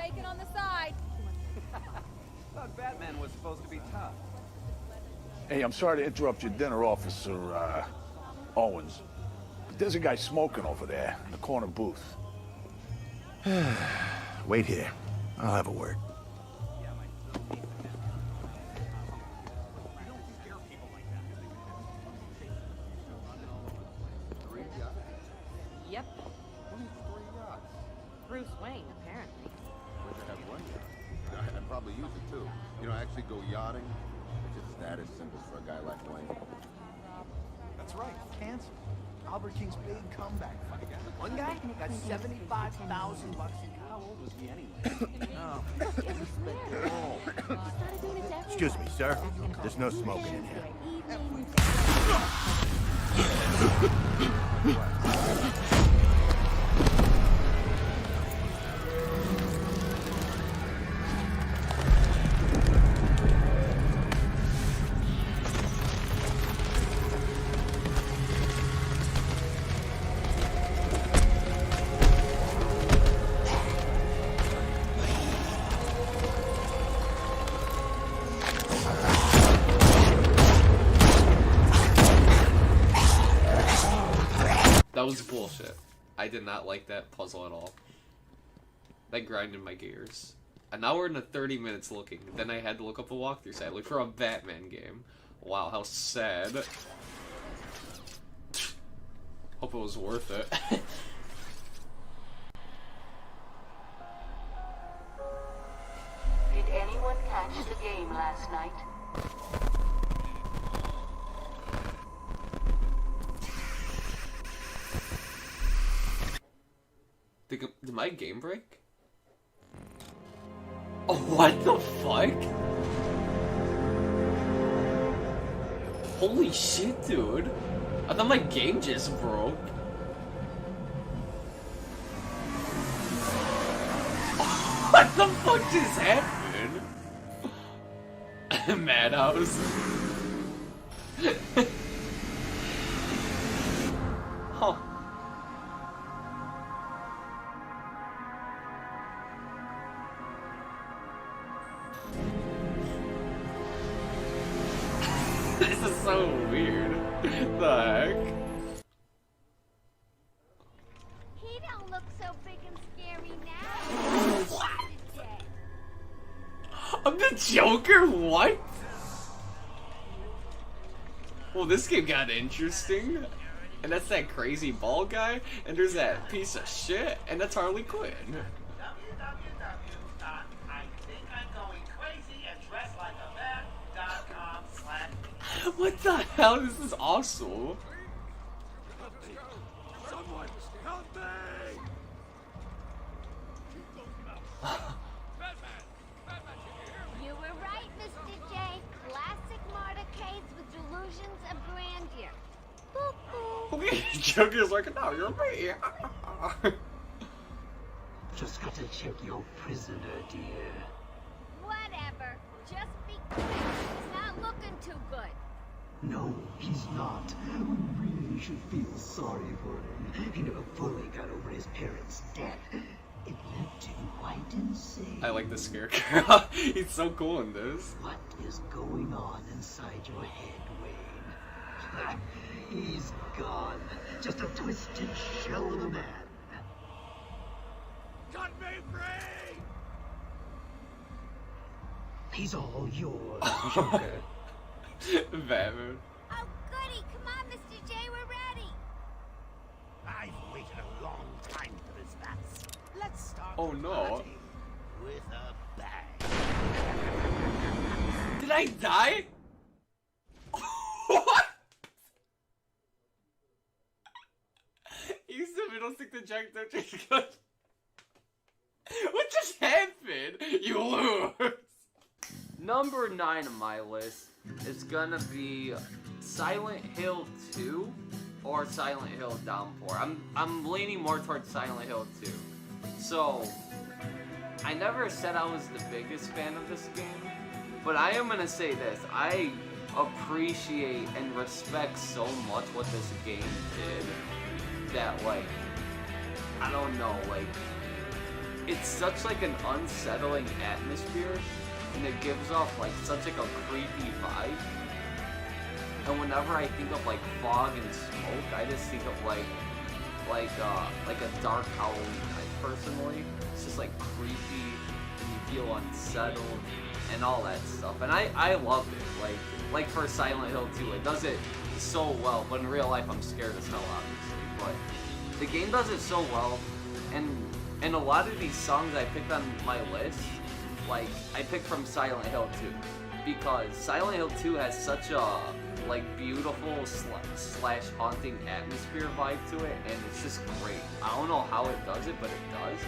bacon on the side. Thought Batman was supposed to be tough. Hey, I'm sorry to interrupt your dinner, Officer, Owens. But there's a guy smoking over there in the corner booth. Wait here. I'll have a word. Yep. Bruce Wayne, apparently. Wish I had one yacht. I'd probably use it too. You know, actually go yachting. It's just status symbols for a guy like Wayne. That's right, canceled. Albert King's big comeback fight. One guy got $75,000 in. How old was he anyway? Excuse me, sir. There's no smoking in here. That was bullshit. I did not like that puzzle at all. That grinded my gears. And now we're in the 30 minutes looking. Then I had to look up a walkthrough site. Look for a Batman game. Wow, how sad. Hope it was worth it. Did anyone catch the game last night? Did my game break? Oh, what the fuck? Holy shit, dude. I thought my game just broke. What the fuck just happened? Madhouse. Huh. This is so weird. The heck? He don't look so big and scary now. I'm the Joker? What? Well, this game got interesting. And that's that crazy bald guy. And there's that piece of shit. And that's Harley Quinn. What the hell? This is awesome. Someone help me! You were right, Mr. J. Classic motorcades with delusions of grandeur. Boo-boo. Okay, Joker's like, no, you're me. Just got to check your prisoner, dear. Whatever. Just be quick. He's not looking too good. No, he's not. We really should feel sorry for him. He never fully got over his parents' death. It left him quite insane. I like the Scarecrow. He's so cool in this. What is going on inside your head, Wayne? He's gone. Just a twisted shell of a man. Cut me free! He's all yours, Joker. Batman. Oh, goody. Come on, Mr. J. We're ready. I've waited a long time for this dance. Let's start Oh no. with a bang. Did I die? What? Use the middle stick to jack the gun. What just happened? You lose. Number 9 on my list is gonna be Silent Hill 2 or Silent Hill Downpour. I'm leaning more towards Silent Hill 2. So I never said I was the biggest fan of this game, but I am gonna say this. I appreciate and respect so much what this game did that, like, I don't know, like, it's such like an unsettling atmosphere, and it gives off like such like a creepy vibe. And whenever I think of like fog and smoke, I just think of like a dark Halloween night. Personally, it's just like creepy, and you feel unsettled and all that stuff. And I love it. Like for Silent Hill 2, it does it so well. But in real life, I'm scared as hell, obviously. But the game does it so well, and a lot of these songs I picked on my list, like I picked from Silent Hill 2, because Silent Hill 2 has such a like beautiful slash haunting atmosphere vibe to it, and it's just great. I don't know how it does it, but it does.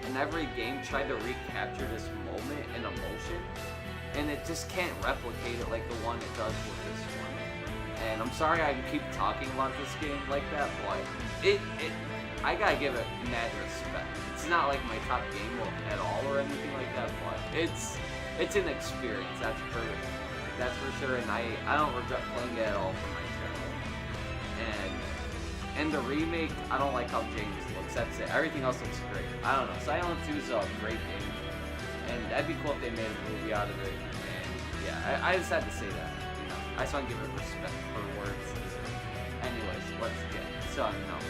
And every game tried to recapture this moment and emotion, and it just can't replicate it like the one it does with this one. And I'm sorry I keep talking about this game like that, but I gotta give it mad respect. It's not like my top game at all or anything like that, but it's an experience, that's for sure, and I don't regret playing it at all for my channel. And the remake, I don't like how James looks, that's it. Everything else looks great. I don't know, Silent 2 is a great game, and that'd be cool if they made a movie out of it. And yeah, I just had to say that, you know. I just want to give it respect for words. Anyways, let's get to number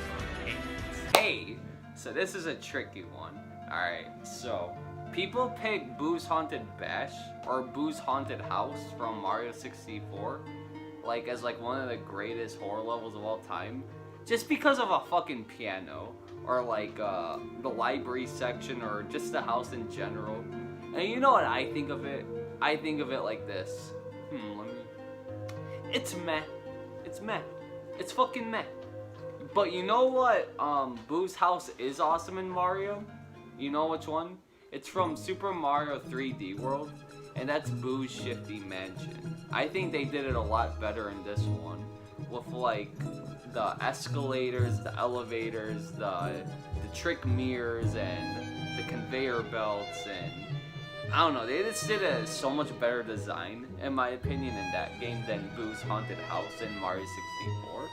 8. So this is a tricky one. Alright, so people pick Boo's Haunted Bash or Boo's Haunted House from Mario 64 like as like one of the greatest horror levels of all time, just because of a fucking piano, or like the library section, or just the house in general. And you know what I think of it? I think of it like this. It's meh. It's meh. It's fucking meh. But you know what Boo's house is awesome in Mario? You know which one? It's from Super Mario 3D World, and that's Boo's Shifty Mansion. I think they did it a lot better in this one, with like the escalators, the elevators, the trick mirrors, and the conveyor belts, and I don't know, they just did a so much better design, in my opinion, in that game than Boo's Haunted House in Mario 64.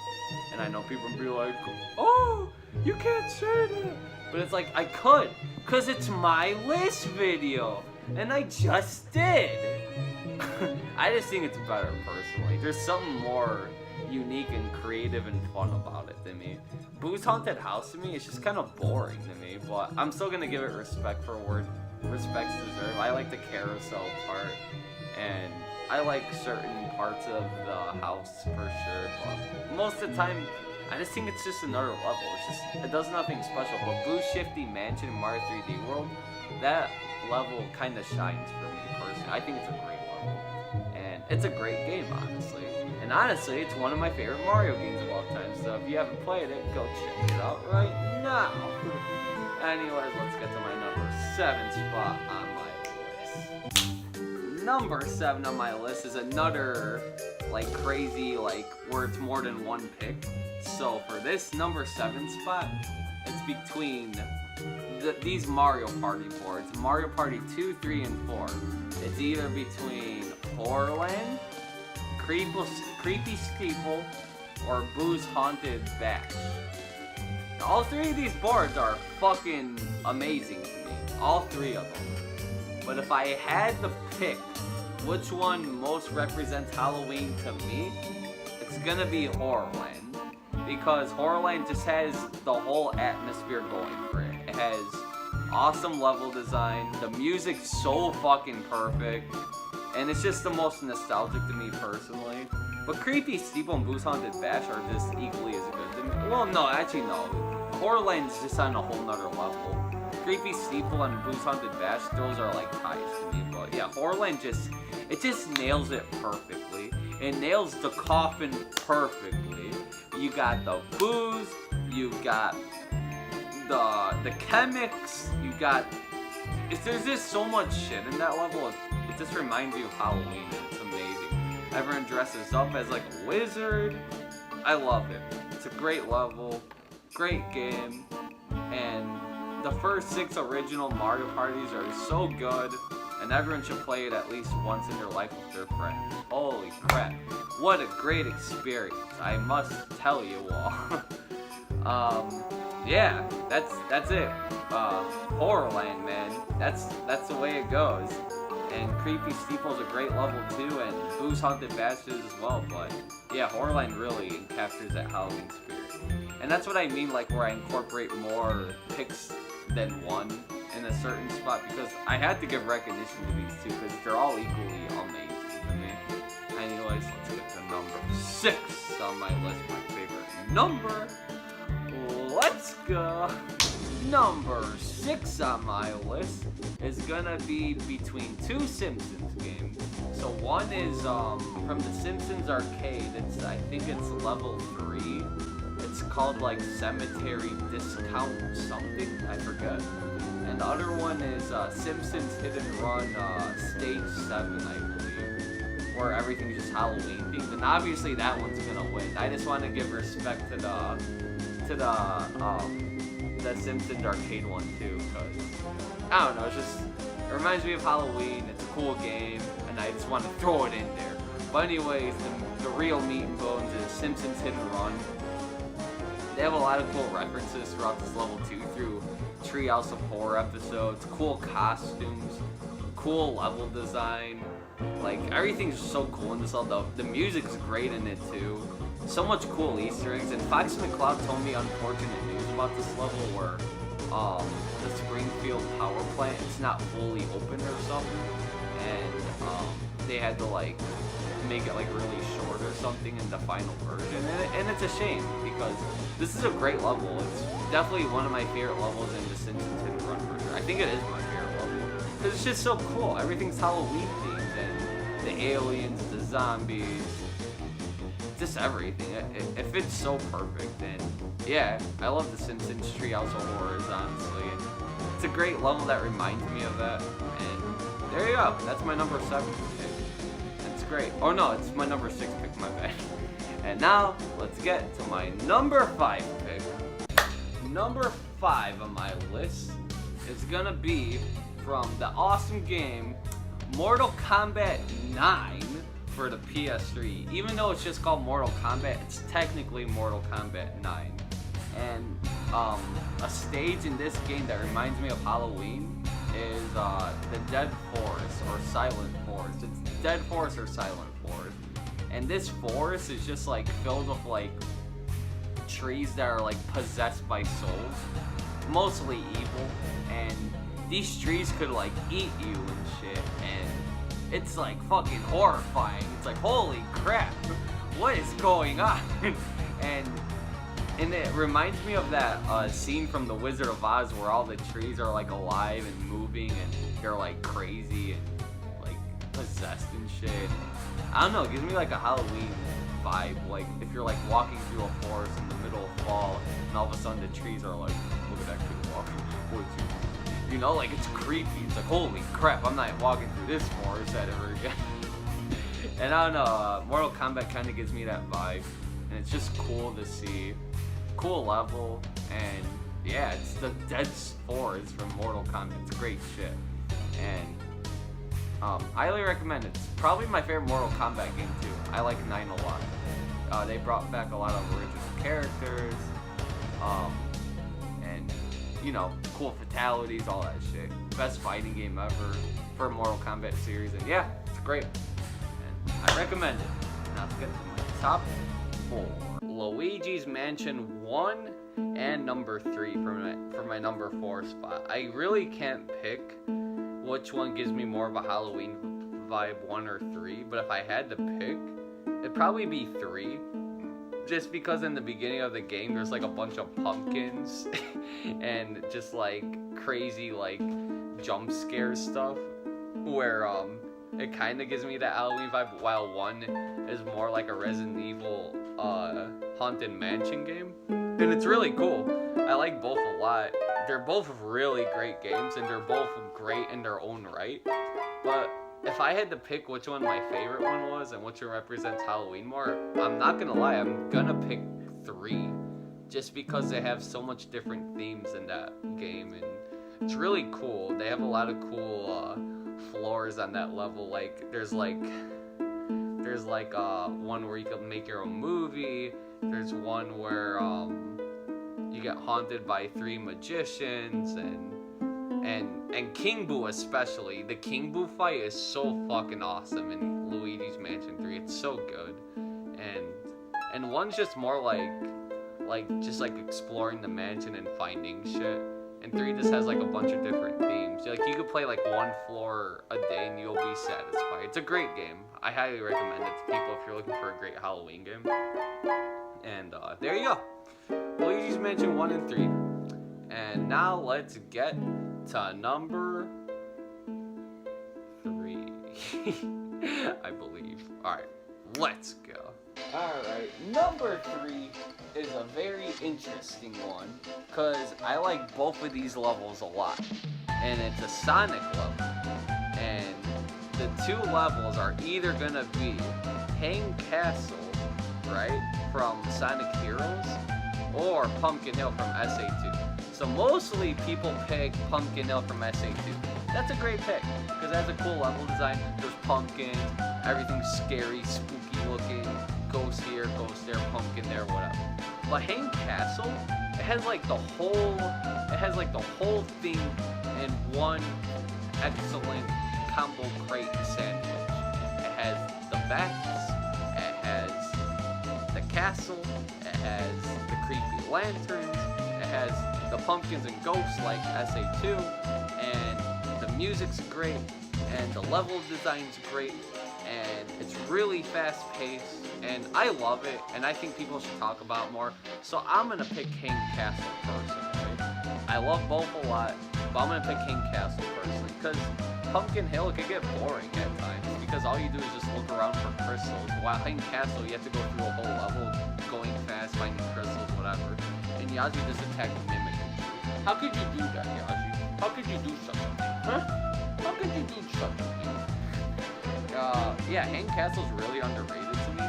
And I know people be like, oh, you can't say that. But it's like, I could, because it's my list video, and I just did. I just think it's better, personally. There's something more unique and creative and fun about it than me. Boo's Haunted House to me is just kind of boring to me, but I'm still going to give it respect for where respects deserve. I like the carousel part, and I like certain parts of the house for sure, but most of the time, I just think it's just another level. It does nothing special. But Boo's Shifty Mansion in Mario 3D World, that level kind of shines for me personally. I think it's a great level, and it's a great game, honestly. And honestly, it's one of my favorite Mario games of all time. So if you haven't played it, go check it out right now. Anyways, let's get to my number 7 spot on my list. Number 7 on my list is another like crazy, like where it's more than one pick. So for this number 7 spot, it's between these Mario Party boards, Mario Party 2, 3, and 4. It's either between Horrorland, Creepy Steeple, or Boo's Haunted Bash. Now, all 3 of these boards are fucking amazing to me. All 3 of them. But if I had to pick which one most represents Halloween to me, it's gonna be Horrorland. Because Horrorland just has the whole atmosphere going for it. It has awesome level design, the music's so fucking perfect, and it's just the most nostalgic to me personally. But Creepy Steeple and Boo's Haunted Bash are just equally as good to me. Well, no, actually no. Horrorland's just on a whole nother level. Creepy Steeple and Boo's Haunted Bash, those are like ties to me. But yeah, Horrorland just nails it perfectly. It nails the coffin perfectly. You got the booze, you got the chemics, you got... There's just so much shit in that level. It just reminds you of Halloween. It's amazing. Everyone dresses up as like a wizard. I love it. It's a great level, great game, and the first 6 original Mario parties are so good, and everyone should play it at least once in their life with their friends. Holy crap. What a great experience, I must tell you all. yeah, that's it. Horrorland, man. That's the way it goes. And Creepy Steeple's a great level too, and Boo's Haunted Bastards as well. But yeah, Horrorland really captures that Halloween spirit. And that's what I mean, like where I incorporate more picks than one in a certain spot, because I had to give recognition to these two because they're all equally amazing to me. Anyways, let's get to number 6 on my list, my favorite number. Let's go. Number 6 on my list is gonna be between two Simpsons games. So one is from the Simpsons arcade. I think it's level 3. It's called like Cemetery Discount something. I forget. And the other one is Simpsons Hit and Run Stage 7, I believe, where everything's just Halloween themed. And obviously that one's gonna win. I just want to give respect to the Simpsons arcade one too, because I don't know, it reminds me of Halloween. It's a cool game, and I just want to throw it in there. But anyways, the real meat and bones is Simpsons Hit and Run. They have a lot of cool references throughout this level too, through Treehouse of Horror episodes, cool costumes, cool level design. Like, everything's so cool in this level. The music's great in it too. So much cool Easter eggs. And Fox McCloud told me unfortunate news about this level where the Springfield power plant is not fully open or something. And they had to like make it like really short or something in the final version. And it's a shame because this is a great level. It's definitely one of my favorite levels in the Simpsons Hit and Run version. I think it is my favorite level because it's just so cool. Everything's Halloween themed, and the aliens, the zombies, just everything. It fits so perfect. And yeah, I love the Simpsons Treehouse of Horrors, honestly. And it's a great level that reminds me of that. And there you go. That's my number 7 pick. That's great. Oh no, it's my number 6 pick, my bad. And now, let's get to my number 5 pick. Number 5 on my list is gonna be from the awesome game Mortal Kombat 9 for the PS3. Even though it's just called Mortal Kombat, it's technically Mortal Kombat 9. And a stage in this game that reminds me of Halloween is the Dead Forest or Silent Forest. It's Dead Forest or Silent Forest. And this forest is just like filled with like trees that are like possessed by souls, mostly evil, and these trees could like eat you and shit, and it's like fucking horrifying. It's like, holy crap, what is going on? and it reminds me of that scene from The Wizard of Oz where all the trees are like alive and moving and they're like crazy and like possessed and shit. I don't know, it gives me like a Halloween vibe. Like if you're like walking through a forest in the middle of fall and all of a sudden the trees are like, look at that kid walking towards you. You know, like it's creepy. It's like, holy crap, I'm not walking through this forest ever again. And I don't know, Mortal Kombat kind of gives me that vibe. And it's just cool to see. Cool level. And yeah, it's the Dead Forest from Mortal Kombat. It's great shit. And highly recommend it. It's probably my favorite Mortal Kombat game too. I like 9 a lot. They brought back a lot of original characters, and you know, cool fatalities, all that shit. Best fighting game ever for Mortal Kombat series, and yeah, it's great. And I recommend it. Now let's get to my top 4. Luigi's Mansion 1 and number 3 for my number 4 spot. I really can't pick which one gives me more of a Halloween vibe, 1 or 3, but if I had to pick, it'd probably be 3. Just because in the beginning of the game, there's like a bunch of pumpkins and just like crazy like jump scare stuff where it kind of gives me that Halloween vibe, while 1 is more like a Resident Evil Haunted Mansion game. And it's really cool. I like both a lot. They're both really great games, and they're both great in their own right. But if I had to pick which one my favorite one was and which one represents Halloween more, I'm not gonna lie, I'm gonna pick 3. Just because they have so much different themes in that game, and it's really cool. They have a lot of cool floors on that level. Like there's like one where you can make your own movie. There's one where you get haunted by 3 magicians and King Boo especially. The King Boo fight is so fucking awesome in Luigi's Mansion 3. It's so good. And 1's just more like just like exploring the mansion and finding shit. And 3 just has like a bunch of different themes. Like you could play like 1 floor a day and you'll be satisfied. It's a great game. I highly recommend it to people if you're looking for a great Halloween game. And there you go. Luigi's Mansion 1 and 3. And now let's get to number 3. I believe. Alright, let's go. Alright, number 3 is a very interesting one, because I like both of these levels a lot. And it's a Sonic level. And the 2 levels are either gonna be Hang Castle, right, from Sonic Heroes, or Pumpkin Hill from SA2. So mostly people pick Pumpkin Hill from SA2. That's a great pick, because it has a cool level design. There's pumpkins, everything's scary, spooky looking, ghost here, ghost there, pumpkin there, whatever. But Hang Castle, it has like the whole thing in one excellent combo crate sandwich. It has the bats, it has the castle, it has the creepy lanterns, it has the pumpkins and ghosts like SA2, and the music's great, and the level design's great, and it's really fast paced, and I love it, and I think people should talk about it more. So I'm gonna pick Hang Castle personally. I love both a lot, but I'm gonna pick Hang Castle personally, because Pumpkin Hill could get boring at times, because all you do is just look around for crystals, while Hang Castle you have to go through a whole level going fast, finding crystals, whatever, and Yaji just attacked the mimic. How could you do that, Yaji? How could you do such a thing? Huh? How could you do such a thing? Yeah, Hang Castle's really underrated to me,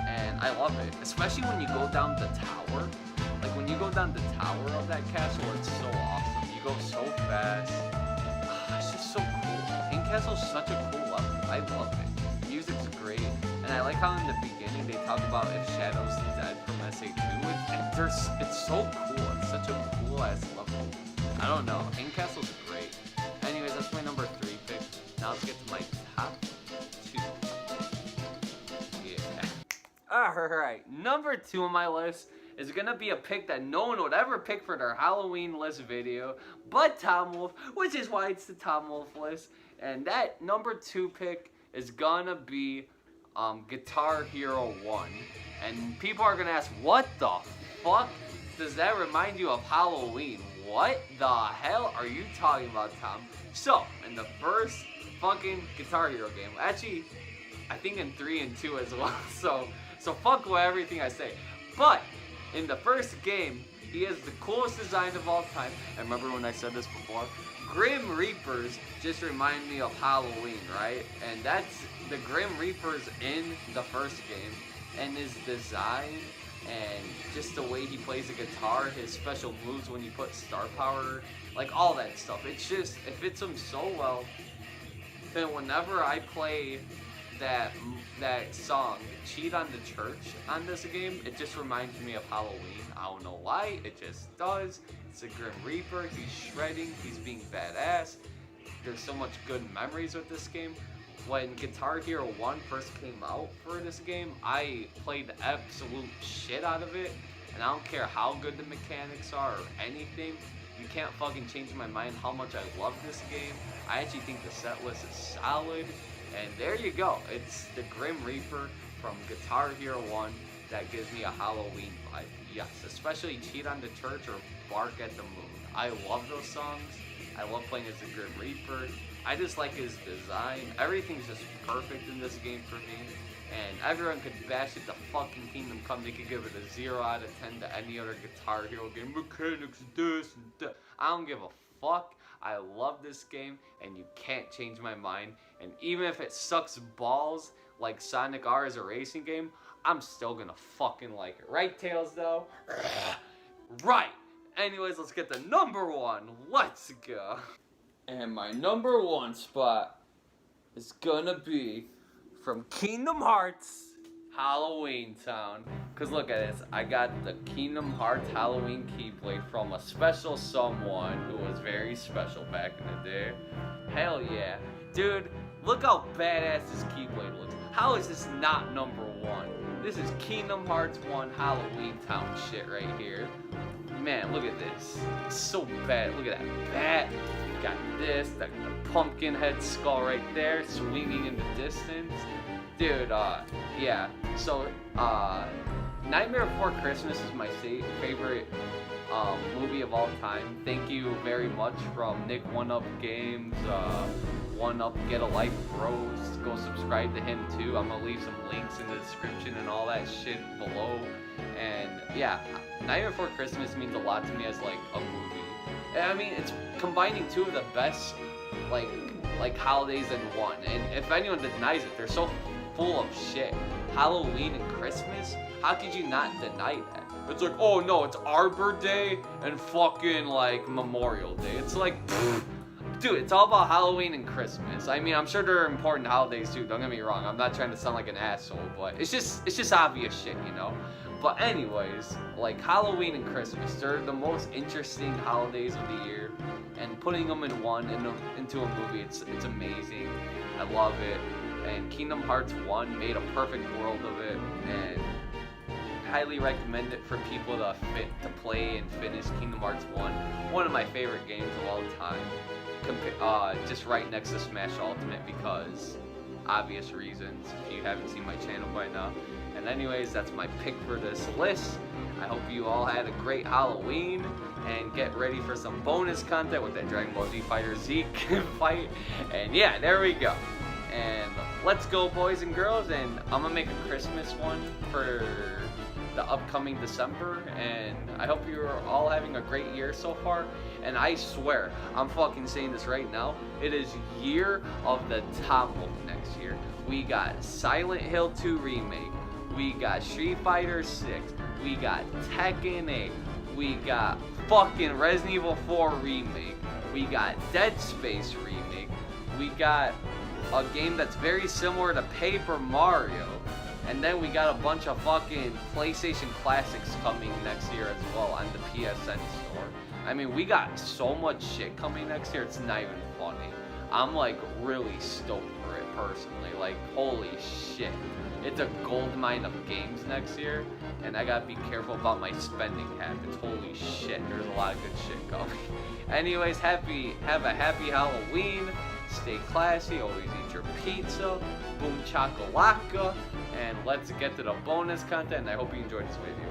and I love it. Especially when you go down the tower. Like, when you go down the tower of that castle, it's so awesome. You go so fast. It's just so cool. Hang Castle's such a cool level. I love it. Music's great, and I like how in the beginning they talk about if Shadow's dead from SA2. It's so cool. It's such a cool-ass level. I don't know. Hang Castle's great. Anyways, that's my number 3 pick. Now let's get to my top 2. Yeah. Alright, number 2 on my list is gonna be a pick that no one would ever pick for their Halloween list video, but Tom Wolf, which is why it's the Tom Wolf list. And that number 2 pick is gonna be Guitar Hero 1. And people are gonna ask, what the fuck does that remind you of Halloween? What the hell are you talking about, Tom? So, in the first fucking Guitar Hero game, actually, I think in 3 and 2 as well, so fuck with everything I say. But, in the first game, he has the coolest design of all time. And remember when I said this before? Grim Reapers just remind me of Halloween, right? And that's the Grim Reapers in the first game. And his design, and just the way he plays the guitar, his special moves when you put star power, like all that stuff. It's just, it fits him so well. Then whenever I play that song, Cheat on the Church, on this game, it just reminds me of Halloween. I don't know why, it just does. It's a Grim Reaper, he's shredding, he's being badass. There's so much good memories with this game. When Guitar Hero 1 first came out for this game, I played the absolute shit out of it, and I don't care how good the mechanics are or anything, you can't fucking change my mind how much I love this game. I actually think the set list is solid, and there you go. It's the Grim Reaper from Guitar Hero 1 that gives me a Halloween vibe. Yes, especially Cheat on the Church or Bark at the Moon. I love those songs. I love playing as the Grim Reaper. I just like his design. Everything's just perfect in this game for me. And everyone could bash it to fucking Kingdom Come. They could give it a 0 out of 10 to any other Guitar Hero game. Mechanics, this and that. I don't give a fuck. I love this game, and you can't change my mind. And even if it sucks balls like Sonic R is a racing game, I'm still gonna fucking like it. Right, Tails, though? Right! Anyways, let's get to number 1. Let's go. And my number 1 spot is gonna be from Kingdom Hearts Halloween Town. Cause look at this, I got the Kingdom Hearts Halloween Keyblade from a special someone who was very special back in the day. Hell yeah. Dude, look how badass this Keyblade looks. How is this not number 1? This is Kingdom Hearts 1 Halloween Town shit right here. Man, look at this. It's so bad. Look at that bat. Got this, the pumpkin head skull right there, swinging in the distance. Dude, yeah. So, Nightmare Before Christmas is my favorite movie of all time. Thank you very much from Nick One Up Games, One Up Get a Life Bros. Go subscribe to him too. I'm gonna leave some links in the description and all that shit below. And yeah, Nightmare Before Christmas means a lot to me as like a movie. I mean, it's combining two of the best like holidays in one. And if anyone denies it, they're so full of shit. Halloween and Christmas? How could you not deny that? It's like, oh no, it's Arbor Day and fucking like Memorial Day. It's like, pfft. Dude, it's all about Halloween and Christmas. I mean, I'm sure there are important holidays too, don't get me wrong. I'm not trying to sound like an asshole, but it's just obvious shit, you know? But anyways, like Halloween and Christmas, they're the most interesting holidays of the year. And putting them in one, into a movie, it's amazing. I love it. And Kingdom Hearts 1 made a perfect world of it. And highly recommend it for people to play and finish Kingdom Hearts 1. One of my favorite games of all time. Just right next to Smash Ultimate because obvious reasons if you haven't seen my channel by now. And anyways, that's my pick for this list. I hope you all had a great Halloween and get ready for some bonus content with that Dragon Ball Z Fighter Z fight. And yeah, there we go. And let's go, boys and girls. And I'm gonna make a Christmas one for the upcoming December, and I hope you're all having a great year so far. And I swear, I'm fucking saying this right now, it is year of the Topple next year. We got Silent Hill 2 Remake, we got Street Fighter 6, we got Tekken 8, we got fucking Resident Evil 4 Remake, we got Dead Space Remake, we got a game that's very similar to Paper Mario. And then we got a bunch of fucking PlayStation Classics coming next year as well on the PSN store. I mean, we got so much shit coming next year, it's not even funny. I'm like really stoked for it personally. Like, holy shit. It's a gold mine of games next year, and I gotta be careful about my spending habits. Holy shit, there's a lot of good shit coming. Anyways, have a happy Halloween. Stay classy, always eat your pizza. Boom chakalaka. And let's get to the bonus content. I hope you enjoyed this video.